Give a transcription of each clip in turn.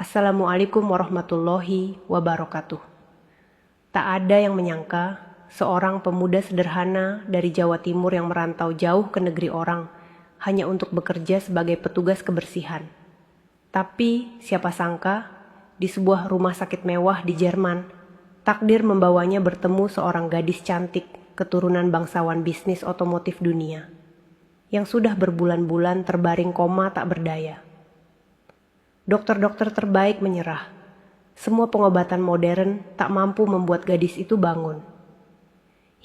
Assalamualaikum warahmatullahi wabarakatuh. Tak ada yang menyangka seorang pemuda sederhana dari Jawa Timur yang merantau jauh ke negeri orang hanya untuk bekerja sebagai petugas kebersihan. Tapi siapa sangka di sebuah rumah sakit mewah di Jerman, takdir membawanya bertemu seorang gadis cantik keturunan bangsawan bisnis otomotif dunia yang sudah berbulan-bulan terbaring koma tak berdaya. Dokter-dokter terbaik menyerah. Semua pengobatan modern tak mampu membuat gadis itu bangun.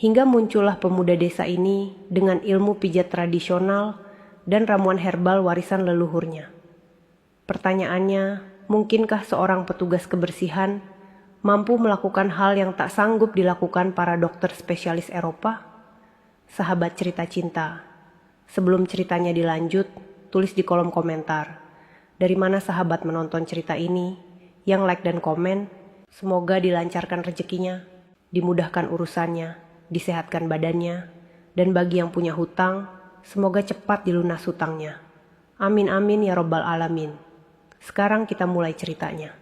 Hingga muncullah pemuda desa ini dengan ilmu pijat tradisional dan ramuan herbal warisan leluhurnya. Pertanyaannya, mungkinkah seorang petugas kebersihan mampu melakukan hal yang tak sanggup dilakukan para dokter spesialis Eropa? Sahabat cerita cinta, sebelum ceritanya dilanjut, tulis di kolom komentar. Dari mana sahabat menonton cerita ini? Yang like dan komen, semoga dilancarkan rezekinya, dimudahkan urusannya, disehatkan badannya, dan bagi yang punya hutang, semoga cepat dilunas hutangnya. Amin amin ya robbal alamin. Sekarang kita mulai ceritanya.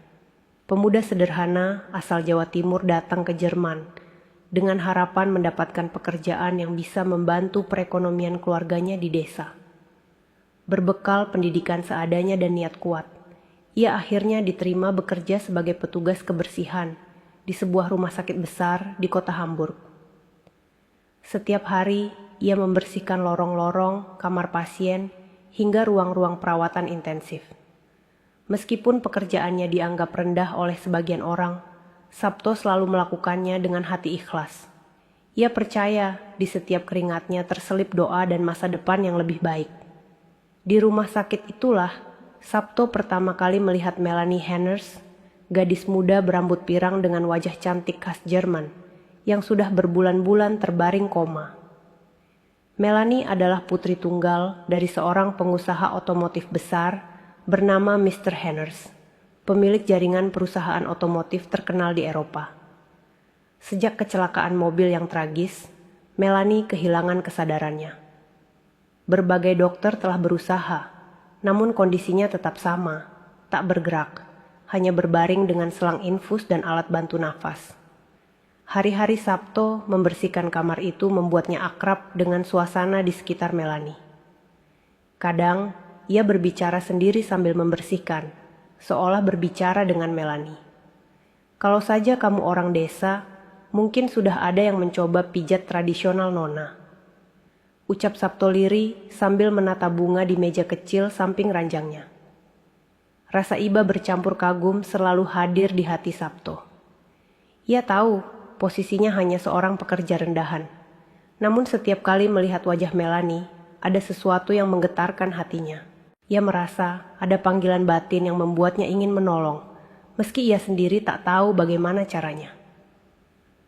Pemuda sederhana asal Jawa Timur datang ke Jerman dengan harapan mendapatkan pekerjaan yang bisa membantu perekonomian keluarganya di desa. Berbekal pendidikan seadanya dan niat kuat, ia akhirnya diterima bekerja sebagai petugas kebersihan di sebuah rumah sakit besar di kota Hamburg. Setiap hari, ia membersihkan lorong-lorong, kamar pasien, hingga ruang-ruang perawatan intensif. Meskipun pekerjaannya dianggap rendah oleh sebagian orang, Sabto selalu melakukannya dengan hati ikhlas. Ia percaya di setiap keringatnya terselip doa dan masa depan yang lebih baik. Di rumah sakit itulah, Sabto pertama kali melihat Melanie Henners, gadis muda berambut pirang dengan wajah cantik khas Jerman, yang sudah berbulan-bulan terbaring koma. Melanie adalah putri tunggal dari seorang pengusaha otomotif besar bernama Mr. Henners, pemilik jaringan perusahaan otomotif terkenal di Eropa. Sejak kecelakaan mobil yang tragis, Melanie kehilangan kesadarannya. Berbagai dokter telah berusaha, namun kondisinya tetap sama, tak bergerak, hanya berbaring dengan selang infus dan alat bantu nafas. Hari-hari Sabto membersihkan kamar itu membuatnya akrab dengan suasana di sekitar Melanie. Kadang, ia berbicara sendiri sambil membersihkan, seolah berbicara dengan Melanie. Kalau saja kamu orang desa, mungkin sudah ada yang mencoba pijat tradisional nona. Ucap Sabto lirih sambil menata bunga di meja kecil samping ranjangnya. Rasa iba bercampur kagum selalu hadir di hati Sabto. Ia tahu posisinya hanya seorang pekerja rendahan. Namun setiap kali melihat wajah Melanie, ada sesuatu yang menggetarkan hatinya. Ia merasa ada panggilan batin yang membuatnya ingin menolong, meski ia sendiri tak tahu bagaimana caranya.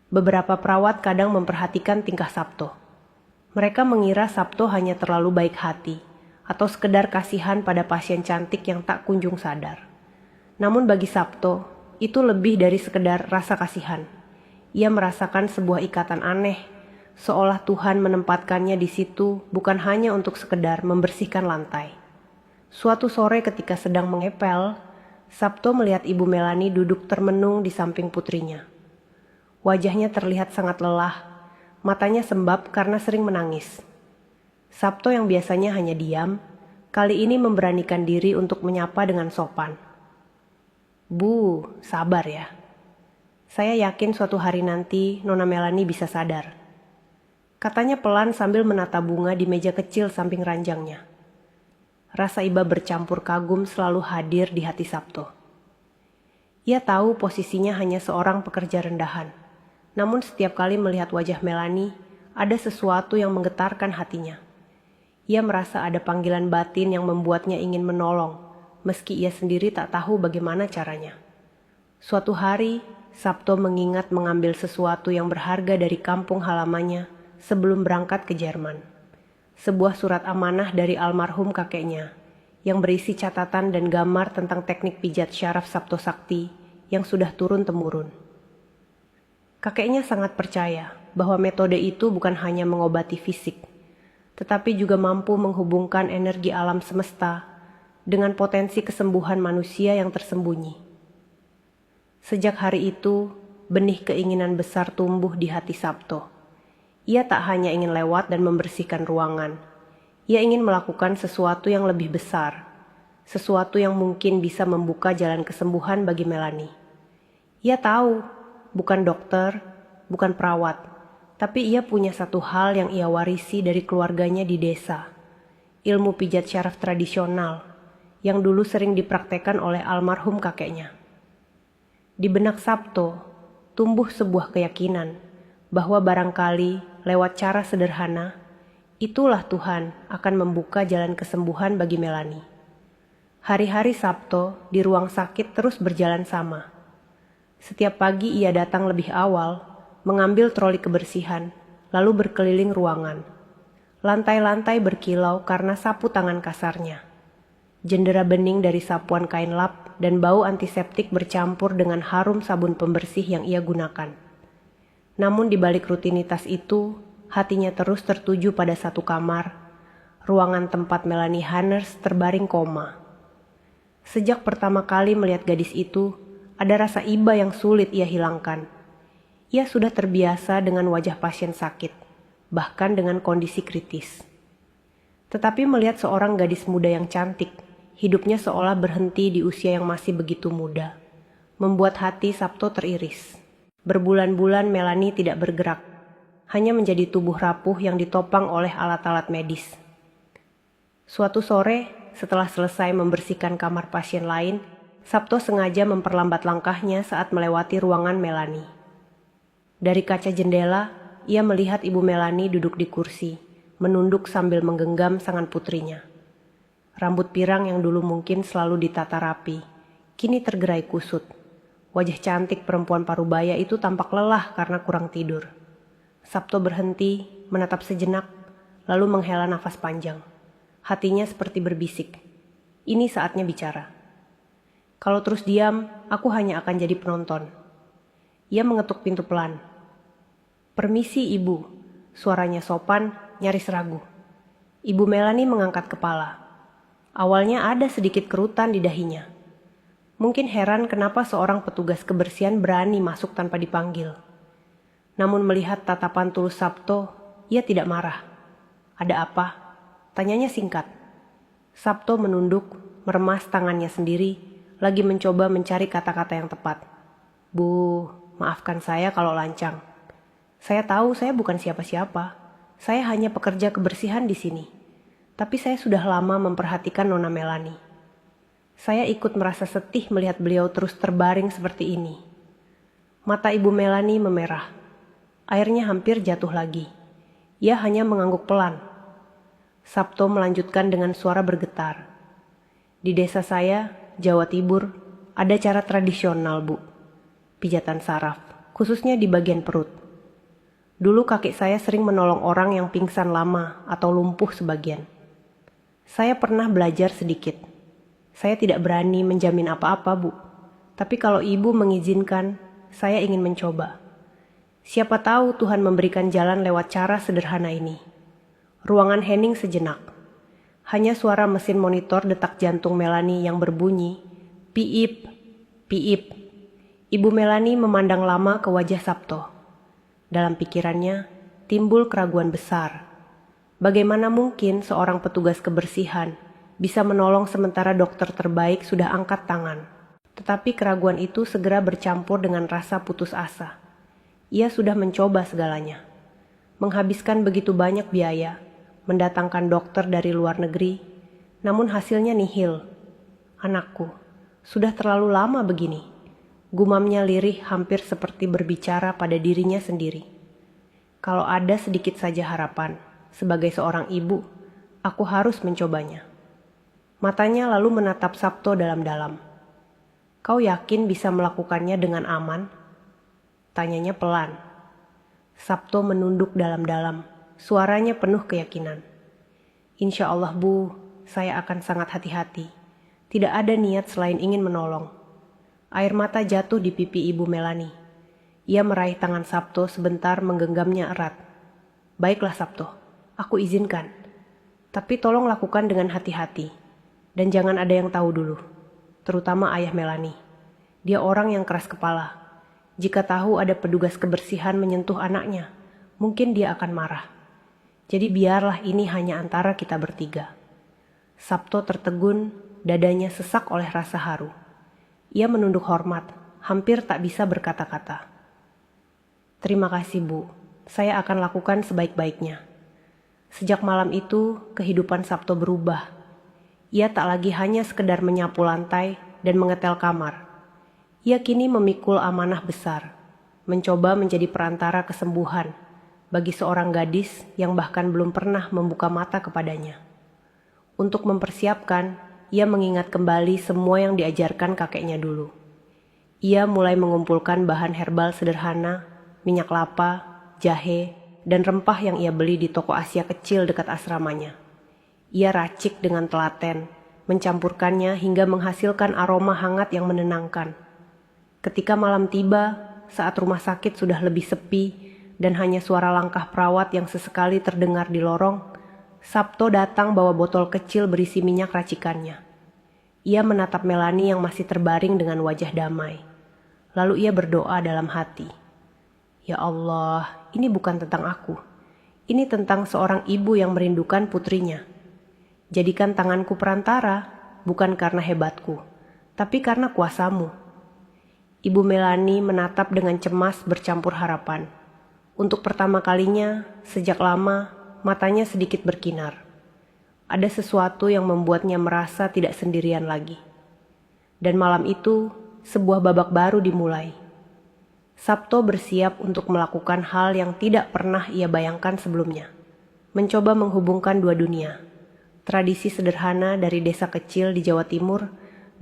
Beberapa perawat kadang memperhatikan tingkah Sabto. Mereka mengira Sabto hanya terlalu baik hati atau sekedar kasihan pada pasien cantik yang tak kunjung sadar. Namun bagi Sabto, itu lebih dari sekedar rasa kasihan. Ia merasakan sebuah ikatan aneh, seolah Tuhan menempatkannya di situ bukan hanya untuk sekedar membersihkan lantai. Suatu sore ketika sedang mengepel, Sabto melihat Ibu Melanie duduk termenung di samping putrinya. Wajahnya terlihat sangat lelah. Matanya sembab karena sering menangis. Sabto yang biasanya hanya diam, kali ini memberanikan diri untuk menyapa dengan sopan. Bu, sabar ya. Saya yakin suatu hari nanti Nona Melanie bisa sadar. Katanya pelan sambil menata bunga di meja kecil samping ranjangnya. Rasa iba bercampur kagum selalu hadir di hati Sabto. Ia tahu posisinya hanya seorang pekerja rendahan. Namun setiap kali melihat wajah Melanie, ada sesuatu yang menggetarkan hatinya. Ia merasa ada panggilan batin yang membuatnya ingin menolong, meski ia sendiri tak tahu bagaimana caranya. Suatu hari, Sabto mengingat mengambil sesuatu yang berharga dari kampung halamannya sebelum berangkat ke Jerman. Sebuah surat amanah dari almarhum kakeknya, yang berisi catatan dan gambar tentang teknik pijat syaraf Sabto Sakti yang sudah turun-temurun. Kakeknya sangat percaya bahwa metode itu bukan hanya mengobati fisik, tetapi juga mampu menghubungkan energi alam semesta dengan potensi kesembuhan manusia yang tersembunyi. Sejak hari itu, benih keinginan besar tumbuh di hati Sabto. Ia tak hanya ingin lewat dan membersihkan ruangan. Ia ingin melakukan sesuatu yang lebih besar, sesuatu yang mungkin bisa membuka jalan kesembuhan bagi Melanie. Ia tahu, bukan dokter, bukan perawat, tapi ia punya satu hal yang ia warisi dari keluarganya di desa. Ilmu pijat syaraf tradisional, yang dulu sering dipraktekkan oleh almarhum kakeknya. Di benak Sabto, tumbuh sebuah keyakinan bahwa barangkali lewat cara sederhana, itulah Tuhan akan membuka jalan kesembuhan bagi Melanie. Hari-hari Sabto di ruang sakit terus berjalan sama. Setiap pagi ia datang lebih awal, mengambil troli kebersihan, lalu berkeliling ruangan. Lantai-lantai berkilau karena sapu tangan kasarnya. Jendera bening dari sapuan kain lap dan bau antiseptik bercampur dengan harum sabun pembersih yang ia gunakan. Namun di balik rutinitas itu, hatinya terus tertuju pada satu kamar, ruangan tempat Melanie Hanners terbaring koma. Sejak pertama kali melihat gadis itu, ada rasa iba yang sulit ia hilangkan. Ia sudah terbiasa dengan wajah pasien sakit, bahkan dengan kondisi kritis. Tetapi melihat seorang gadis muda yang cantik, hidupnya seolah berhenti di usia yang masih begitu muda, membuat hati Sabto teriris. Berbulan-bulan Melanie tidak bergerak, hanya menjadi tubuh rapuh yang ditopang oleh alat-alat medis. Suatu sore, setelah selesai membersihkan kamar pasien lain, Sabto sengaja memperlambat langkahnya saat melewati ruangan Melanie. Dari kaca jendela, ia melihat ibu Melanie duduk di kursi, menunduk sambil menggenggam sangan putrinya. Rambut pirang yang dulu mungkin selalu ditata rapi, kini tergerai kusut. Wajah cantik perempuan parubaya itu tampak lelah karena kurang tidur. Sabto berhenti, menatap sejenak, lalu menghela nafas panjang. Hatinya seperti berbisik, ini saatnya bicara. Kalau terus diam, aku hanya akan jadi penonton. Ia mengetuk pintu pelan. Permisi ibu, suaranya sopan, nyaris ragu. Ibu Melanie mengangkat kepala. Awalnya ada sedikit kerutan di dahinya. Mungkin heran kenapa seorang petugas kebersihan berani masuk tanpa dipanggil. Namun melihat tatapan tulus Sabto, ia tidak marah. Ada apa? Tanyanya singkat. Sabto menunduk, meremas tangannya sendiri, lagi mencoba mencari kata-kata yang tepat. Bu, maafkan saya kalau lancang. Saya tahu saya bukan siapa-siapa. Saya hanya pekerja kebersihan di sini. Tapi saya sudah lama memperhatikan Nona Melanie. Saya ikut merasa sedih melihat beliau terus terbaring seperti ini. Mata ibu Melanie memerah. Airnya hampir jatuh lagi. Ia hanya mengangguk pelan. Sabto melanjutkan dengan suara bergetar. Di desa saya, Jawa Tibur, ada cara tradisional, Bu. Pijatan saraf, khususnya di bagian perut. Dulu kakek saya sering menolong orang yang pingsan lama atau lumpuh sebagian. Saya pernah belajar sedikit. Saya tidak berani menjamin apa-apa, Bu. Tapi kalau ibu mengizinkan, saya ingin mencoba. Siapa tahu Tuhan memberikan jalan lewat cara sederhana ini. Ruangan hening sejenak. Hanya suara mesin monitor detak jantung Melanie yang berbunyi, piip, piip. Ibu Melanie memandang lama ke wajah Sabto. Dalam pikirannya, timbul keraguan besar. Bagaimana mungkin seorang petugas kebersihan bisa menolong sementara dokter terbaik sudah angkat tangan? Tetapi keraguan itu segera bercampur dengan rasa putus asa. Ia sudah mencoba segalanya. Menghabiskan begitu banyak biaya, mendatangkan dokter dari luar negeri, namun hasilnya nihil. Anakku, sudah terlalu lama begini. Gumamnya lirih hampir seperti berbicara pada dirinya sendiri. Kalau ada sedikit saja harapan, sebagai seorang ibu, aku harus mencobanya. Matanya lalu menatap Sabto dalam-dalam. Kau yakin bisa melakukannya dengan aman? Tanyanya pelan. Sabto menunduk dalam-dalam, suaranya penuh keyakinan. Insya Allah, Bu, saya akan sangat hati-hati. Tidak ada niat selain ingin menolong. Air mata jatuh di pipi ibu Melanie. Ia meraih tangan Sabto sebentar menggenggamnya erat. Baiklah Sabto, aku izinkan. Tapi tolong lakukan dengan hati-hati. Dan jangan ada yang tahu dulu, terutama ayah Melani. Dia orang yang keras kepala. Jika tahu ada petugas kebersihan menyentuh anaknya, mungkin dia akan marah. Jadi biarlah ini hanya antara kita bertiga. Sabto tertegun, dadanya sesak oleh rasa haru. Ia menunduk hormat, hampir tak bisa berkata-kata. Terima kasih Bu, saya akan lakukan sebaik-baiknya. Sejak malam itu, kehidupan Sabto berubah. Ia tak lagi hanya sekedar menyapu lantai dan mengetel kamar. Ia kini memikul amanah besar, mencoba menjadi perantara kesembuhan bagi seorang gadis yang bahkan belum pernah membuka mata kepadanya. Untuk mempersiapkan, ia mengingat kembali semua yang diajarkan kakeknya dulu. Ia mulai mengumpulkan bahan herbal sederhana, minyak kelapa, jahe, dan rempah yang ia beli di toko Asia kecil dekat asramanya. Ia racik dengan telaten, mencampurkannya hingga menghasilkan aroma hangat yang menenangkan. Ketika malam tiba, saat rumah sakit sudah lebih sepi dan hanya suara langkah perawat yang sesekali terdengar di lorong, Sabto datang bawa botol kecil berisi minyak racikannya. Ia menatap Melani yang masih terbaring dengan wajah damai. Lalu ia berdoa dalam hati. Ya Allah, ini bukan tentang aku. Ini tentang seorang ibu yang merindukan putrinya. Jadikan tanganku perantara, bukan karena hebatku, tapi karena kuasamu. Ibu Melani menatap dengan cemas bercampur harapan. Untuk pertama kalinya, sejak lama, matanya sedikit berkinar. Ada sesuatu yang membuatnya merasa tidak sendirian lagi. Dan malam itu, sebuah babak baru dimulai. Sabto bersiap untuk melakukan hal yang tidak pernah ia bayangkan sebelumnya. Mencoba menghubungkan dua dunia. Tradisi sederhana dari desa kecil di Jawa Timur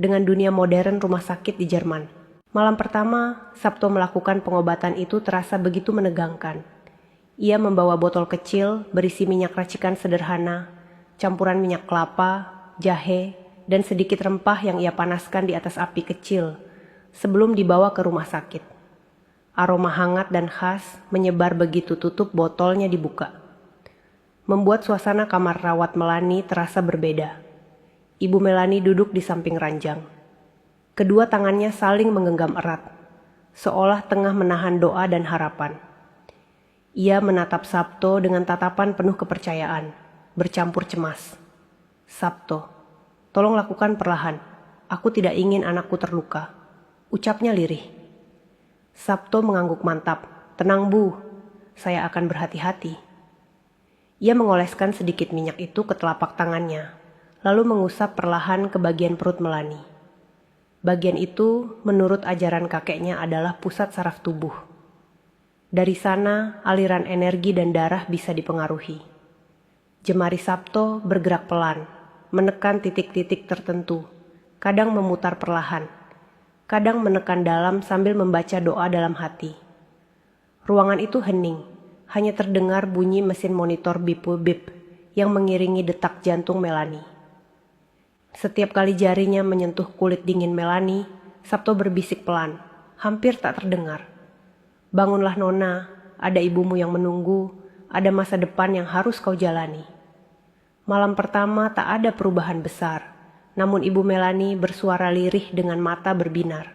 dengan dunia modern rumah sakit di Jerman. Malam pertama, Sabto melakukan pengobatan itu terasa begitu menegangkan. Ia membawa botol kecil berisi minyak racikan sederhana, campuran minyak kelapa, jahe, dan sedikit rempah yang ia panaskan di atas api kecil sebelum dibawa ke rumah sakit. Aroma hangat dan khas menyebar begitu tutup botolnya dibuka. Membuat suasana kamar rawat Melani terasa berbeda. Ibu Melani duduk di samping ranjang. Kedua tangannya saling menggenggam erat, seolah tengah menahan doa dan harapan. Ia menatap Sabto dengan tatapan penuh kepercayaan, bercampur cemas. Sabto, tolong lakukan perlahan. Aku tidak ingin anakku terluka. Ucapnya lirih. Sabto mengangguk mantap. Tenang Bu, saya akan berhati-hati. Ia mengoleskan sedikit minyak itu ke telapak tangannya, lalu mengusap perlahan ke bagian perut Melani. Bagian itu, menurut ajaran kakeknya, adalah pusat saraf tubuh. Dari sana, aliran energi dan darah bisa dipengaruhi. Jemari Sabto bergerak pelan, menekan titik-titik tertentu, kadang memutar perlahan, kadang menekan dalam sambil membaca doa dalam hati. Ruangan itu hening. Hanya terdengar bunyi mesin monitor bip-bip yang mengiringi detak jantung Melani. Setiap kali jarinya menyentuh kulit dingin Melani, Sabto berbisik pelan, hampir tak terdengar. Bangunlah Nona, ada ibumu yang menunggu, ada masa depan yang harus kau jalani. Malam pertama tak ada perubahan besar, namun ibu Melani bersuara lirih dengan mata berbinar.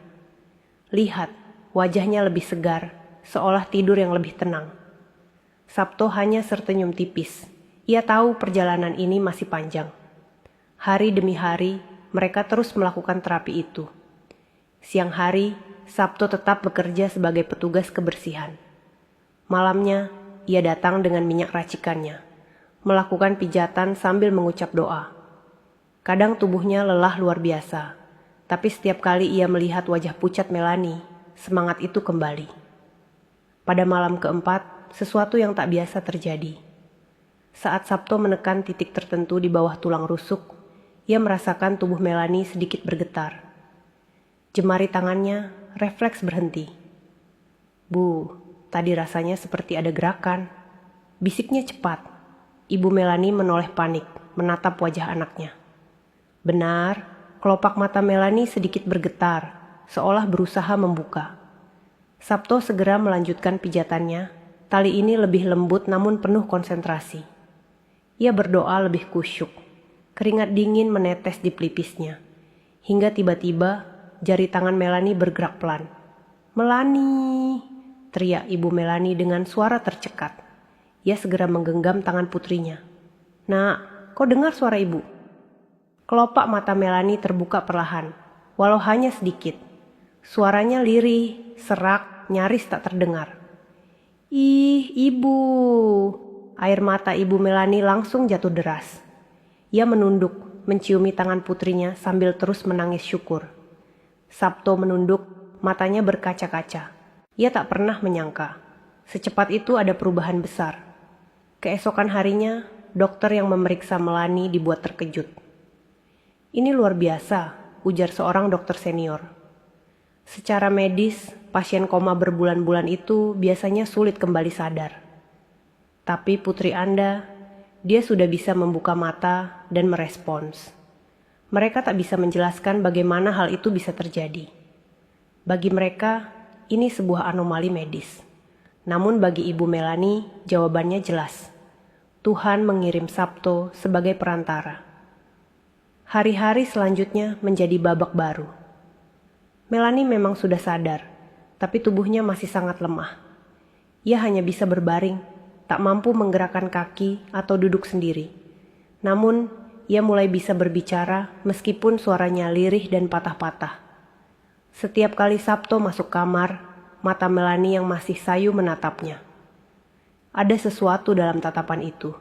Lihat, wajahnya lebih segar, seolah tidur yang lebih tenang. Sabto hanya tersenyum tipis. Ia tahu perjalanan ini masih panjang. Hari demi hari, mereka terus melakukan terapi itu. Siang hari, Sabto tetap bekerja sebagai petugas kebersihan. Malamnya, ia datang dengan minyak racikannya, melakukan pijatan sambil mengucap doa. Kadang tubuhnya lelah luar biasa, tapi setiap kali ia melihat wajah pucat Melani, semangat itu kembali. Pada malam keempat, sesuatu yang tak biasa terjadi. Saat Sabto menekan titik tertentu di bawah tulang rusuk, ia merasakan tubuh Melani sedikit bergetar. Jemari tangannya refleks berhenti. Bu, tadi rasanya seperti ada gerakan. Bisiknya cepat. Ibu Melani menoleh panik, menatap wajah anaknya. Benar, kelopak mata Melani sedikit bergetar, seolah berusaha membuka. Sabto segera melanjutkan pijatannya. Tali ini lebih lembut namun penuh konsentrasi. Ia berdoa lebih kusyuk, Keringat dingin menetes di pelipisnya, hingga tiba-tiba jari tangan Melanie bergerak pelan. "Melanie!" teriak ibu Melanie dengan suara tercekat. Ia segera menggenggam tangan putrinya. "Nak, kau dengar suara ibu?" Kelopak mata Melanie terbuka perlahan, walau hanya sedikit. Suaranya lirih, serak, nyaris tak terdengar. "Ih, ibu!" Air mata ibu Melanie langsung jatuh deras. Ia menunduk, menciumi tangan putrinya sambil terus menangis syukur. Sabto menunduk, matanya berkaca-kaca. Ia tak pernah menyangka, secepat itu ada perubahan besar. Keesokan harinya, dokter yang memeriksa Melanie dibuat terkejut. "Ini luar biasa," ujar seorang dokter senior. "Secara medis, pasien koma berbulan-bulan itu biasanya sulit kembali sadar. Tapi putri Anda, dia sudah bisa membuka mata dan merespons. Mereka tak bisa menjelaskan bagaimana hal itu bisa terjadi. Bagi mereka, ini sebuah anomali medis. Namun bagi ibu Melanie, jawabannya jelas. Tuhan mengirim Sabto sebagai perantara." Hari-hari selanjutnya menjadi babak baru. Melanie memang sudah sadar, tapi tubuhnya masih sangat lemah. Ia hanya bisa berbaring, tak mampu menggerakkan kaki atau duduk sendiri. Namun, ia mulai bisa berbicara meskipun suaranya lirih dan patah-patah. Setiap kali Sabto masuk kamar, mata Melanie yang masih sayu menatapnya. Ada sesuatu dalam tatapan itu.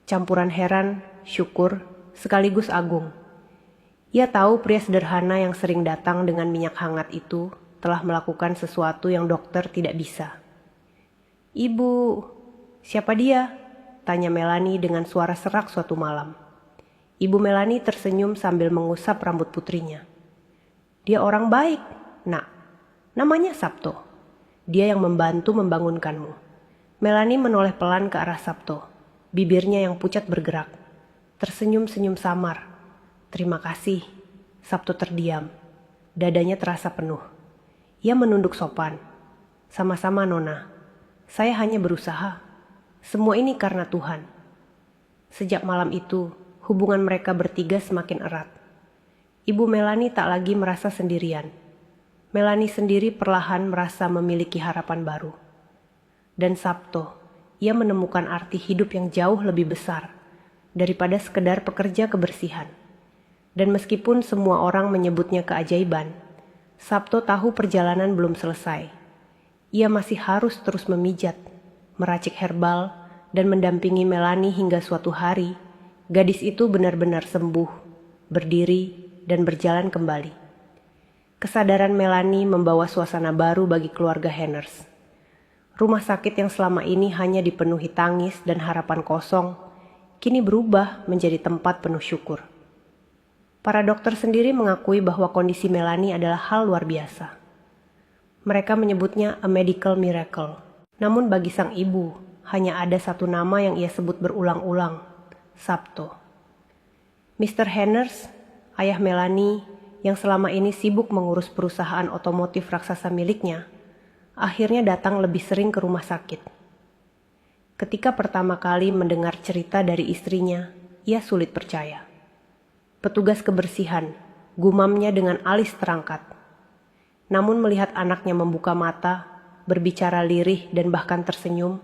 Campuran heran, syukur, sekaligus agung. Ia tahu pria sederhana yang sering datang dengan minyak hangat itu telah melakukan sesuatu yang dokter tidak bisa. "Ibu, siapa dia?" tanya Melanie dengan suara serak suatu malam. Ibu Melanie tersenyum sambil mengusap rambut putrinya. "Dia orang baik, Nak. Namanya Sabto. Dia yang membantu membangunkanmu." Melanie menoleh pelan ke arah Sabto. Bibirnya yang pucat bergerak. Tersenyum-senyum samar. "Terima kasih." Sabto terdiam. Dadanya terasa penuh. Ia menunduk sopan. "Sama-sama, Nona. Saya hanya berusaha. Semua ini karena Tuhan." Sejak malam itu, hubungan mereka bertiga semakin erat. Ibu Melanie tak lagi merasa sendirian. Melanie sendiri perlahan merasa memiliki harapan baru. Dan Sabto, ia menemukan arti hidup yang jauh lebih besar daripada sekedar pekerja kebersihan. Dan meskipun semua orang menyebutnya keajaiban, Sabto tahu perjalanan belum selesai. Ia masih harus terus memijat, meracik herbal, dan mendampingi Melanie hingga suatu hari, gadis itu benar-benar sembuh, berdiri, dan berjalan kembali. Kesadaran Melanie membawa suasana baru bagi keluarga Henners. Rumah sakit yang selama ini hanya dipenuhi tangis dan harapan kosong, kini berubah menjadi tempat penuh syukur. Para dokter sendiri mengakui bahwa kondisi Melanie adalah hal luar biasa. Mereka menyebutnya a medical miracle. Namun bagi sang ibu, hanya ada satu nama yang ia sebut berulang-ulang, Sabto. Mr. Henners, ayah Melanie, yang selama ini sibuk mengurus perusahaan otomotif raksasa miliknya, akhirnya datang lebih sering ke rumah sakit. Ketika pertama kali mendengar cerita dari istrinya, ia sulit percaya. "Petugas kebersihan," gumamnya dengan alis terangkat. Namun melihat anaknya membuka mata, berbicara lirih dan bahkan tersenyum,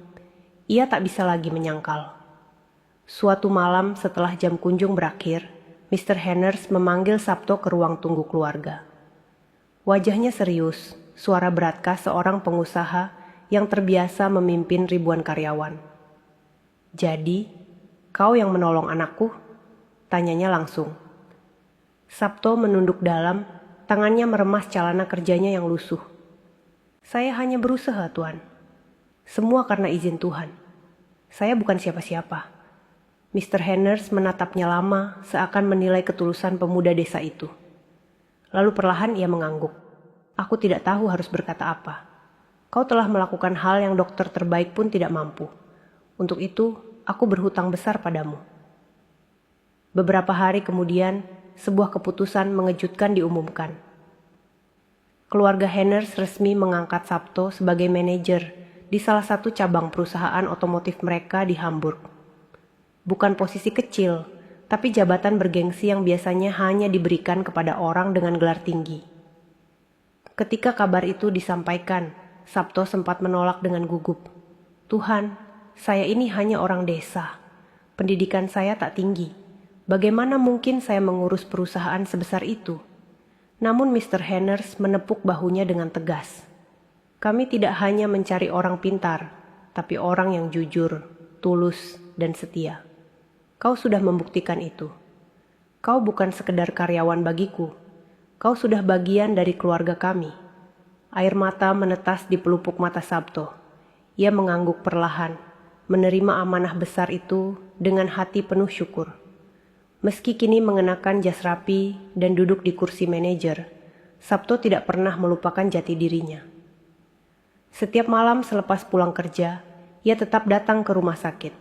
ia tak bisa lagi menyangkal. Suatu malam setelah jam kunjung berakhir, Mr. Henners memanggil Sabto ke ruang tunggu keluarga. Wajahnya serius, suara beratkah seorang pengusaha yang terbiasa memimpin ribuan karyawan. "Jadi, kau yang menolong anakku?" tanyanya langsung. Sabto menunduk dalam, tangannya meremas celana kerjanya yang lusuh. "Saya hanya berusaha, Tuan. Semua karena izin Tuhan. Saya bukan siapa-siapa." Mr. Henners menatapnya lama, seakan menilai ketulusan pemuda desa itu. Lalu perlahan ia mengangguk. "Aku tidak tahu harus berkata apa. Kau telah melakukan hal yang dokter terbaik pun tidak mampu. Untuk itu, aku berhutang besar padamu." Beberapa hari kemudian, sebuah keputusan mengejutkan diumumkan. Keluarga Henners resmi mengangkat Sabto sebagai manajer di salah satu cabang perusahaan otomotif mereka di Hamburg. Bukan posisi kecil, tapi jabatan bergengsi yang biasanya hanya diberikan kepada orang dengan gelar tinggi. Ketika kabar itu disampaikan, Sabto sempat menolak dengan gugup. "Tuhan, saya ini hanya orang desa. Pendidikan saya tak tinggi. Bagaimana mungkin saya mengurus perusahaan sebesar itu?" Namun Mr. Henners menepuk bahunya dengan tegas. "Kami tidak hanya mencari orang pintar, tapi orang yang jujur, tulus, dan setia. Kau sudah membuktikan itu. Kau bukan sekedar karyawan bagiku. Kau sudah bagian dari keluarga kami." Air mata menetas di pelupuk mata Sabto. Ia mengangguk perlahan, menerima amanah besar itu dengan hati penuh syukur. Meski kini mengenakan jas rapi dan duduk di kursi manajer, Sabto tidak pernah melupakan jati dirinya. Setiap malam selepas pulang kerja, ia tetap datang ke rumah sakit.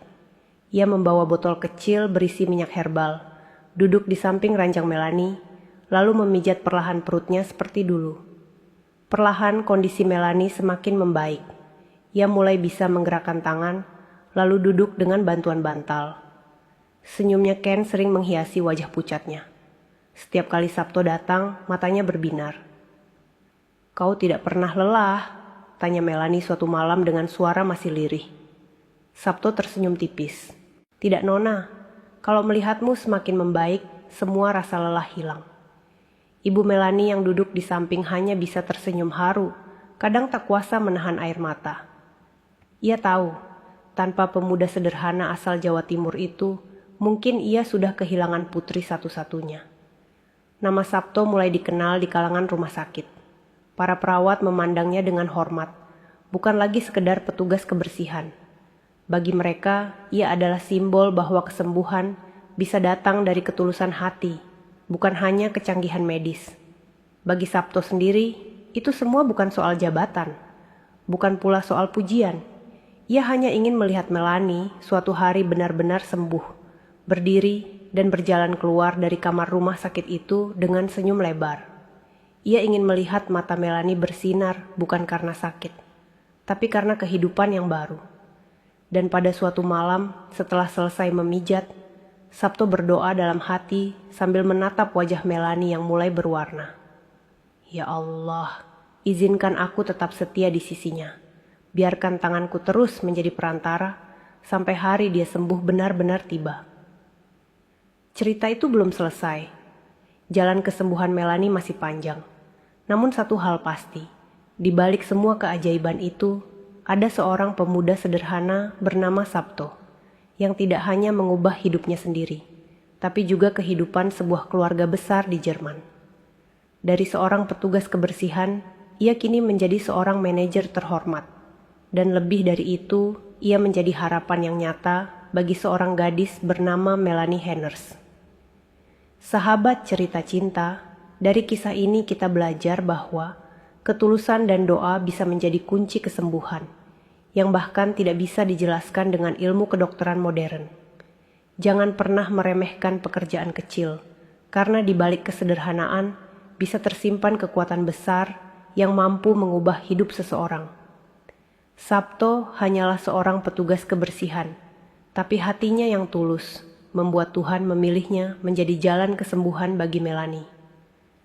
Ia membawa botol kecil berisi minyak herbal, duduk di samping ranjang Melanie, lalu memijat perlahan perutnya seperti dulu. Perlahan kondisi Melanie semakin membaik. Ia mulai bisa menggerakkan tangan, lalu duduk dengan bantuan bantal. Senyumnya Ken sering menghiasi wajah pucatnya. Setiap kali Sabto datang, matanya berbinar. "Kau tidak pernah lelah?" tanya Melanie suatu malam dengan suara masih lirih. Sabto tersenyum tipis. "Tidak, Nona. Kalau melihatmu semakin membaik, semua rasa lelah hilang." Ibu Melanie yang duduk di samping hanya bisa tersenyum haru, kadang tak kuasa menahan air mata. Ia tahu, tanpa pemuda sederhana asal Jawa Timur itu, mungkin ia sudah kehilangan putri satu-satunya. Nama Sabto mulai dikenal di kalangan rumah sakit. Para perawat memandangnya dengan hormat, bukan lagi sekedar petugas kebersihan. Bagi mereka, ia adalah simbol bahwa kesembuhan bisa datang dari ketulusan hati, bukan hanya kecanggihan medis. Bagi Sabto sendiri, itu semua bukan soal jabatan, bukan pula soal pujian. Ia hanya ingin melihat Melanie suatu hari benar-benar sembuh, berdiri dan berjalan keluar dari kamar rumah sakit itu dengan senyum lebar. Ia ingin melihat mata Melanie bersinar bukan karena sakit, tapi karena kehidupan yang baru. Dan pada suatu malam, setelah selesai memijat, Sabto berdoa dalam hati sambil menatap wajah Melanie yang mulai berwarna. "Ya Allah, izinkan aku tetap setia di sisinya. Biarkan tanganku terus menjadi perantara sampai hari dia sembuh benar-benar tiba." Cerita itu belum selesai. Jalan kesembuhan Melanie masih panjang. Namun satu hal pasti, di balik semua keajaiban itu, ada seorang pemuda sederhana bernama Sabto, yang tidak hanya mengubah hidupnya sendiri, tapi juga kehidupan sebuah keluarga besar di Jerman. Dari seorang petugas kebersihan, ia kini menjadi seorang manajer terhormat. Dan lebih dari itu, ia menjadi harapan yang nyata bagi seorang gadis bernama Melanie Henners. Sahabat cerita cinta, dari kisah ini kita belajar bahwa ketulusan dan doa bisa menjadi kunci kesembuhan, yang bahkan tidak bisa dijelaskan dengan ilmu kedokteran modern. Jangan pernah meremehkan pekerjaan kecil, karena di balik kesederhanaan bisa tersimpan kekuatan besar yang mampu mengubah hidup seseorang. Sabto hanyalah seorang petugas kebersihan, tapi hatinya yang tulus membuat Tuhan memilihnya menjadi jalan kesembuhan bagi Melanie.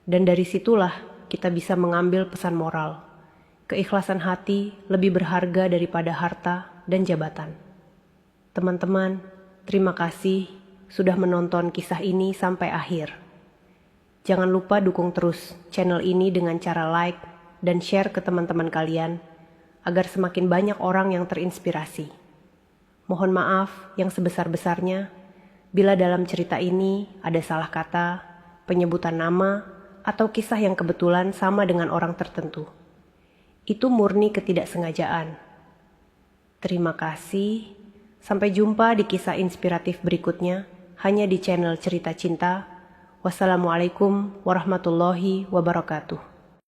Dan dari situlah kita bisa mengambil pesan moral. Keikhlasan hati lebih berharga daripada harta dan jabatan. Teman-teman, terima kasih sudah menonton kisah ini sampai akhir. Jangan lupa dukung terus channel ini dengan cara like dan share ke teman-teman kalian, agar semakin banyak orang yang terinspirasi. Mohon maaf yang sebesar-besarnya bila dalam cerita ini ada salah kata, penyebutan nama, atau kisah yang kebetulan sama dengan orang tertentu. Itu murni ketidaksengajaan. Terima kasih. Sampai jumpa di kisah inspiratif berikutnya hanya di channel Cerita Cinta. Wassalamualaikum warahmatullahi wabarakatuh.